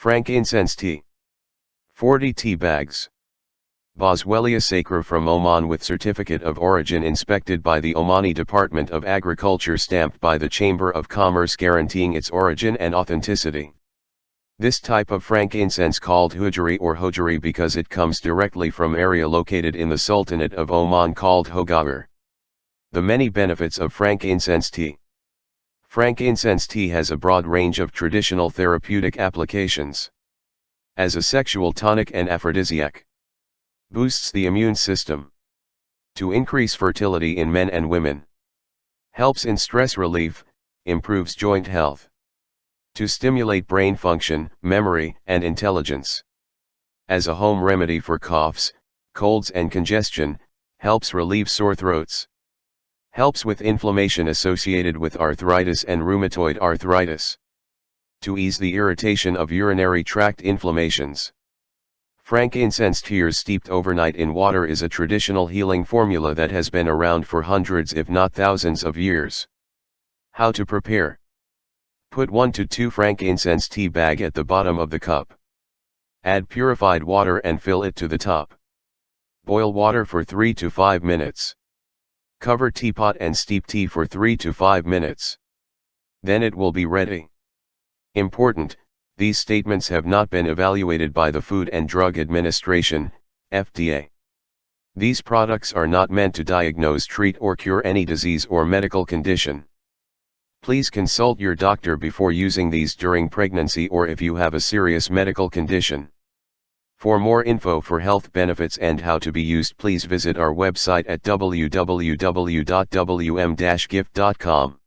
Frankincense tea. 40 tea bags. Boswellia sacra from Oman with certificate of origin inspected by the Omani Department of Agriculture, stamped by the Chamber of Commerce, guaranteeing its origin and authenticity. This type of frankincense called Hujari or Hojari because it comes directly from area located in the Sultanate of Oman called Hogar. The many benefits of frankincense tea. Frankincense tea has a broad range of traditional therapeutic applications. As a sexual tonic and aphrodisiac. Boosts the immune system. To increase fertility in men and women. Helps in stress relief, improves joint health. To stimulate brain function, memory, and intelligence. As a home remedy for coughs, colds and congestion, helps relieve sore throats. Helps with inflammation associated with arthritis and rheumatoid arthritis. To ease the irritation of urinary tract inflammations. Frankincense tears steeped overnight in water is a traditional healing formula that has been around for hundreds if not thousands of years. How to prepare? Put 1 to 2 frankincense tea bag at the bottom of the cup. Add purified water and fill it to the top. Boil water for 3 to 5 minutes. Cover teapot and steep tea for 3 to 5 minutes. Then it will be ready. Important, these statements have not been evaluated by the Food and Drug Administration, FDA. These products are not meant to diagnose, treat or cure any disease or medical condition. Please consult your doctor before using these during pregnancy or if you have a serious medical condition. For more info for health benefits and how to be used, please visit our website at www.wm-gift.com.